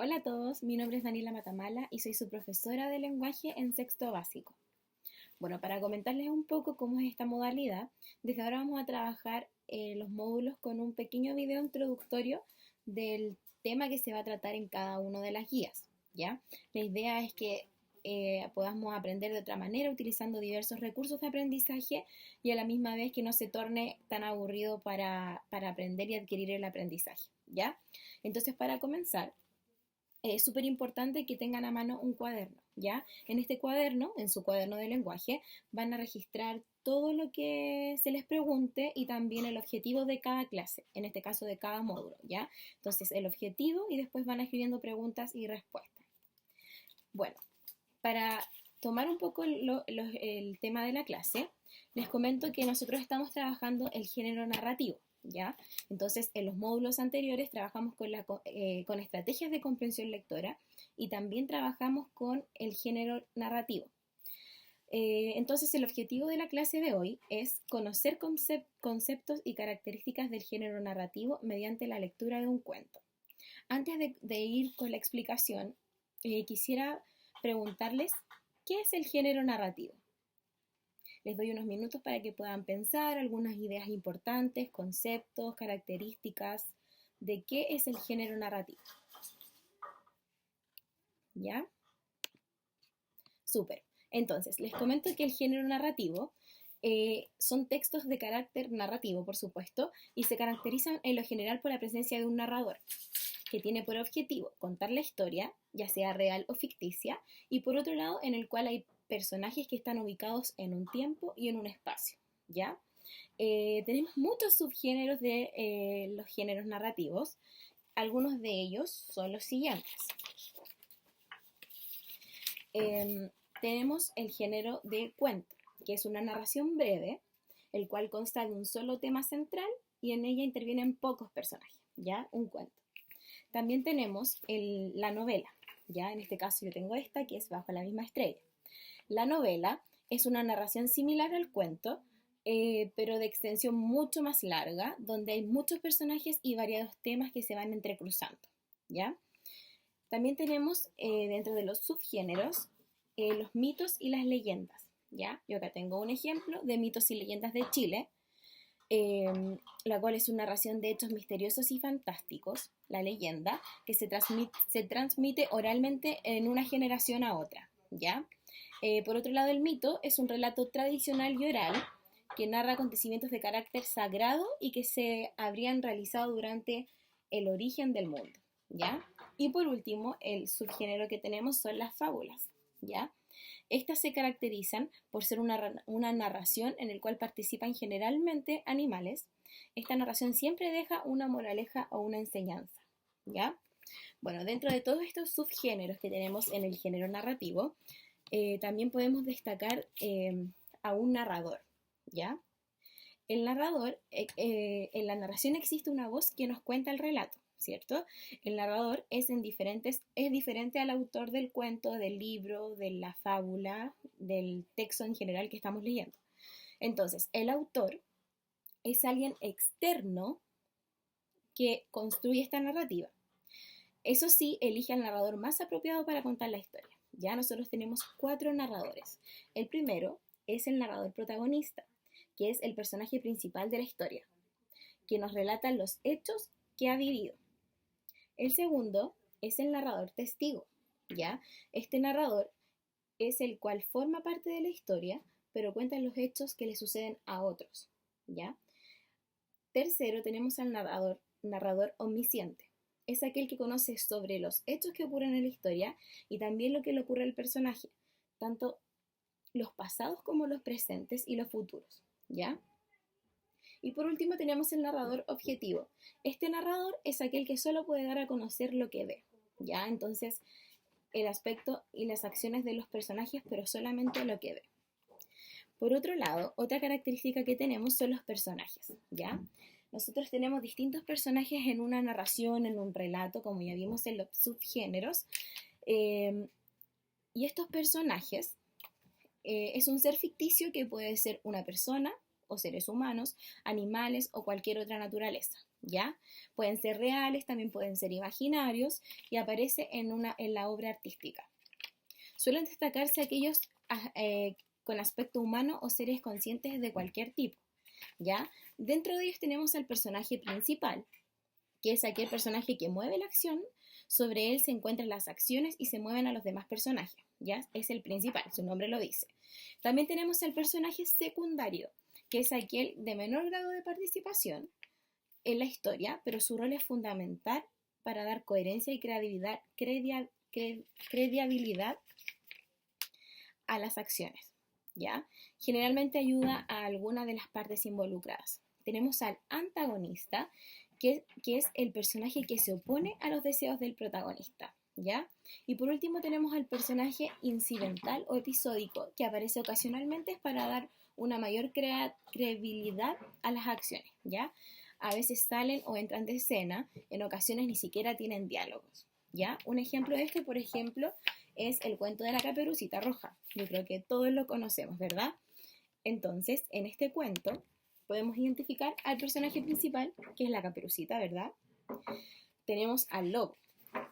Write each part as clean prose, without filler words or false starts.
Hola a todos, mi nombre es Daniela Matamala y soy su profesora de lenguaje en sexto básico. Bueno, para comentarles un poco cómo es esta modalidad, desde ahora vamos a trabajar los módulos con un pequeño video introductorio del tema que se va a tratar en cada una de las guías, ¿ya? La idea es que podamos aprender de otra manera utilizando diversos recursos de aprendizaje y a la misma vez que no se torne tan aburrido para aprender y adquirir el aprendizaje, ¿ya? Entonces, para comenzar, es súper importante que tengan a mano un cuaderno, ¿ya? En este cuaderno, en su cuaderno de lenguaje, van a registrar todo lo que se les pregunte y también el objetivo de cada clase, en este caso de cada módulo, ¿ya? Entonces, el objetivo y después van escribiendo preguntas y respuestas. Bueno, para tomar un poco el tema de la clase, les comento que nosotros estamos trabajando el género narrativo, ¿ya? Entonces, en los módulos anteriores trabajamos con estrategias de comprensión lectora y también trabajamos con el género narrativo. Entonces, el objetivo de la clase de hoy es conocer conceptos y características del género narrativo mediante la lectura de un cuento. Antes de ir con la explicación, quisiera preguntarles, ¿qué es el género narrativo? Les doy unos minutos para que puedan pensar algunas ideas importantes, conceptos, características de qué es el género narrativo. ¿Ya? Súper. Entonces, les comento que el género narrativo son textos de carácter narrativo, por supuesto, y se caracterizan en lo general por la presencia de un narrador, que tiene por objetivo contar la historia, ya sea real o ficticia, y por otro lado, en el cual hay personajes que están ubicados en un tiempo y en un espacio, ¿ya? Tenemos muchos subgéneros de los géneros narrativos. Algunos de ellos son los siguientes. Tenemos el género de cuento, que es una narración breve, el cual consta de un solo tema central y en ella intervienen pocos personajes, ¿ya? Un cuento. También tenemos la novela, ¿ya? En este caso yo tengo esta, que es Bajo la misma estrella. La novela es una narración similar al cuento, pero de extensión mucho más larga, donde hay muchos personajes y variados temas que se van entrecruzando, ¿ya? También tenemos dentro de los subgéneros los mitos y las leyendas, ¿ya? Yo acá tengo un ejemplo de mitos y leyendas de Chile, la cual es una narración de hechos misteriosos y fantásticos, la leyenda, que se transmite oralmente en una generación a otra, ¿ya? Por otro lado, el mito es un relato tradicional y oral que narra acontecimientos de carácter sagrado y que se habrían realizado durante el origen del mundo, ¿ya? Y por último, el subgénero que tenemos son las fábulas, ¿ya? Estas se caracterizan por ser una narración en la cual participan generalmente animales. Esta narración siempre deja una moraleja o una enseñanza, ¿ya? Bueno, dentro de todos estos subgéneros que tenemos en el género narrativo, también podemos destacar a un narrador, ¿ya? El narrador, en la narración existe una voz que nos cuenta el relato, ¿cierto? El narrador es diferente al autor del cuento, del libro, de la fábula, del texto en general que estamos leyendo. Entonces, el autor es alguien externo que construye esta narrativa. Eso sí, elige al narrador más apropiado para contar la historia. Ya nosotros tenemos 4 narradores. El primero es el narrador protagonista, que es el personaje principal de la historia, que nos relata los hechos que ha vivido. El segundo es el narrador testigo, ¿ya? Este narrador es el cual forma parte de la historia, pero cuenta los hechos que le suceden a otros, ¿ya? Tercero, tenemos al narrador omnisciente. Es aquel que conoce sobre los hechos que ocurren en la historia y también lo que le ocurre al personaje, tanto los pasados como los presentes y los futuros, ¿ya? Y por último tenemos el narrador objetivo. Este narrador es aquel que solo puede dar a conocer lo que ve, ¿ya? Entonces, el aspecto y las acciones de los personajes, pero solamente lo que ve. Por otro lado, otra característica que tenemos son los personajes, ¿ya? Nosotros tenemos distintos personajes en una narración, en un relato, como ya vimos en los subgéneros, y estos personajes es un ser ficticio que puede ser una persona o seres humanos, animales o cualquier otra naturaleza, ¿ya? Pueden ser reales, también pueden ser imaginarios y aparece en la obra artística. Suelen destacarse aquellos con aspecto humano o seres conscientes de cualquier tipo, ¿ya? Dentro de ellos tenemos al personaje principal, que es aquel personaje que mueve la acción, sobre él se encuentran las acciones y se mueven a los demás personajes, ¿ya? Es el principal, su nombre lo dice. También tenemos al personaje secundario, que es aquel de menor grado de participación en la historia, pero su rol es fundamental para dar coherencia y credibilidad a las acciones, ¿ya? Generalmente ayuda a alguna de las partes involucradas. Tenemos al antagonista, que es el personaje que se opone a los deseos del protagonista, ¿ya? Y por último tenemos al personaje incidental o episódico, que aparece ocasionalmente para dar una mayor credibilidad a las acciones, ¿ya? A veces salen o entran de escena, en ocasiones ni siquiera tienen diálogos, ¿ya? Un ejemplo de este, por ejemplo, es el cuento de la Caperucita Roja. Yo creo que todos lo conocemos, ¿verdad? Entonces, en este cuento podemos identificar al personaje principal, que es la Caperucita, ¿verdad? Tenemos al lobo.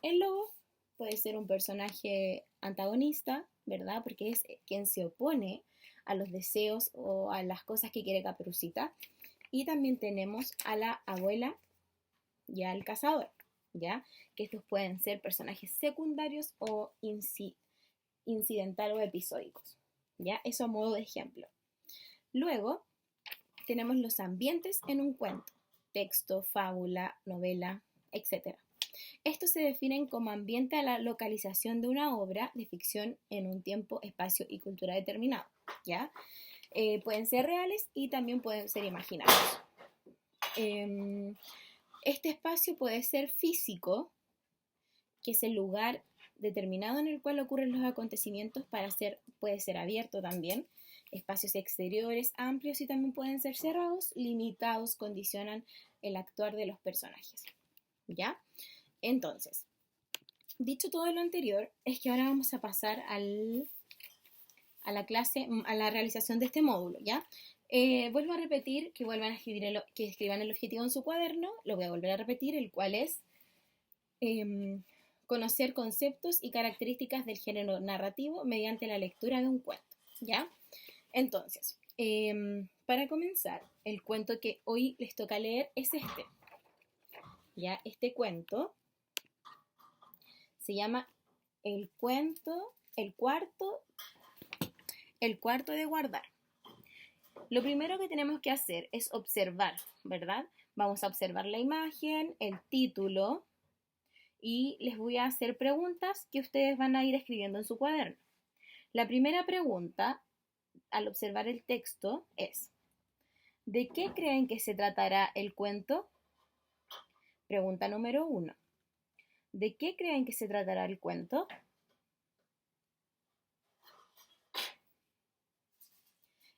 El lobo puede ser un personaje antagonista, ¿verdad? Porque es quien se opone a los deseos o a las cosas que quiere Caperucita. Y también tenemos a la abuela y al cazador, ¿ya? Que estos pueden ser personajes secundarios o incidental o episódicos, ¿ya? Eso a modo de ejemplo. Luego tenemos los ambientes en un cuento: texto, fábula, novela, etc. Estos se definen como ambiente a la localización de una obra de ficción en un tiempo, espacio y cultura determinado, ¿ya? Pueden ser reales y también pueden ser imaginarios. Este espacio puede ser físico, que es el lugar determinado en el cual ocurren los acontecimientos, puede ser abierto también. Espacios exteriores amplios y también pueden ser cerrados, limitados, condicionan el actuar de los personajes, ¿ya? Entonces, dicho todo lo anterior, es que ahora vamos a pasar a la realización de este módulo, ¿ya? Vuelvo a repetir que vuelvan a escribir que escriban el objetivo en su cuaderno. Lo voy a volver a repetir, el cual es conocer conceptos y características del género narrativo mediante la lectura de un cuento, ¿ya? Entonces, para comenzar, el cuento que hoy les toca leer es este, ¿ya? Este cuento se llama El cuarto de guardar. Lo primero que tenemos que hacer es observar, ¿verdad? Vamos a observar la imagen, el título, y les voy a hacer preguntas que ustedes van a ir escribiendo en su cuaderno. La primera pregunta, al observar el texto, es: ¿de qué creen que se tratará el cuento? Pregunta número 1. ¿De qué creen que se tratará el cuento?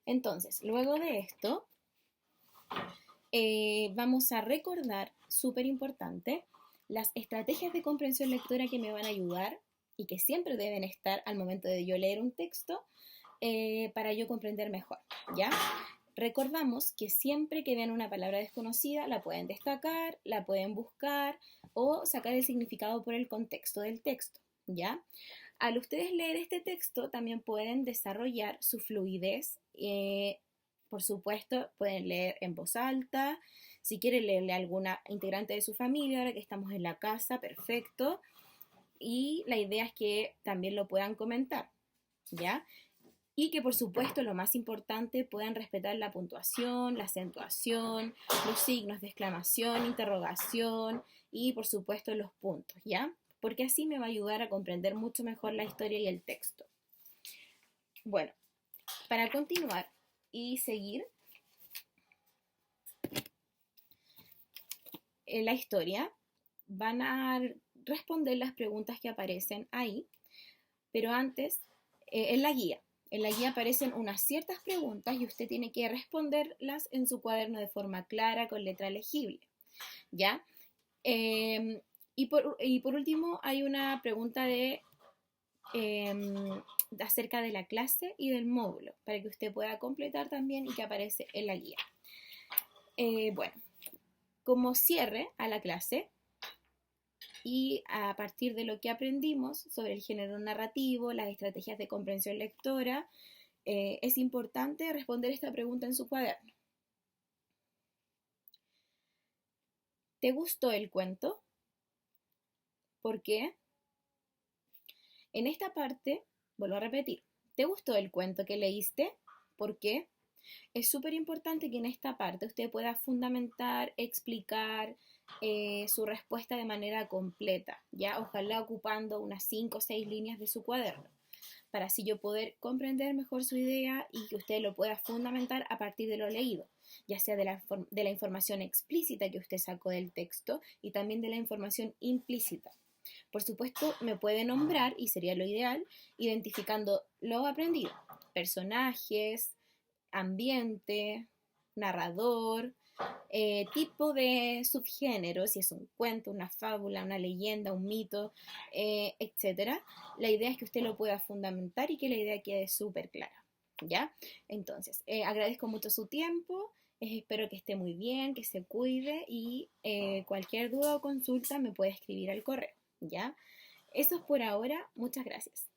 Entonces, luego de esto, vamos a recordar, súper importante, las estrategias de comprensión lectora que me van a ayudar y que siempre deben estar al momento de yo leer un texto para yo comprender mejor, ¿ya? Recordamos que siempre que vean una palabra desconocida la pueden destacar, la pueden buscar o sacar el significado por el contexto del texto, ¿ya? Al ustedes leer este texto también pueden desarrollar su fluidez. Por supuesto, pueden leer en voz alta. Si quieren leerle a alguna integrante de su familia, ahora que estamos en la casa, perfecto. Y la idea es que también lo puedan comentar, ¿ya? Y que, por supuesto, lo más importante, puedan respetar la puntuación, la acentuación, los signos de exclamación, interrogación y, por supuesto, los puntos, ¿ya? Porque así me va a ayudar a comprender mucho mejor la historia y el texto. Bueno, para continuar y seguir en la historia, van a responder las preguntas que aparecen ahí, pero antes, en la guía aparecen unas ciertas preguntas y usted tiene que responderlas en su cuaderno de forma clara, con letra legible, ¿ya? Y por último, hay una pregunta de acerca de la clase y del módulo, para que usted pueda completar también y que aparece en la guía. Bueno, como cierre a la clase y a partir de lo que aprendimos sobre el género narrativo, las estrategias de comprensión lectora, es importante responder esta pregunta en su cuaderno. ¿Te gustó el cuento? ¿Por qué? En esta parte, vuelvo a repetir, ¿te gustó el cuento que leíste? ¿Por qué? Es súper importante que en esta parte usted pueda fundamentar, explicar su respuesta de manera completa, ¿ya? Ojalá ocupando unas 5 o 6 líneas de su cuaderno, para así yo poder comprender mejor su idea y que usted lo pueda fundamentar a partir de lo leído, ya sea de la información explícita que usted sacó del texto y también de la información implícita. Por supuesto, me puede nombrar, y sería lo ideal, identificando lo aprendido, personajes, ambiente, narrador, tipo de subgénero, si es un cuento, una fábula, una leyenda, un mito, etc. La idea es que usted lo pueda fundamentar y que la idea quede súper clara, ¿ya? Entonces, agradezco mucho su tiempo, espero que esté muy bien, que se cuide y cualquier duda o consulta me puede escribir al correo, ¿ya? Eso es por ahora, muchas gracias.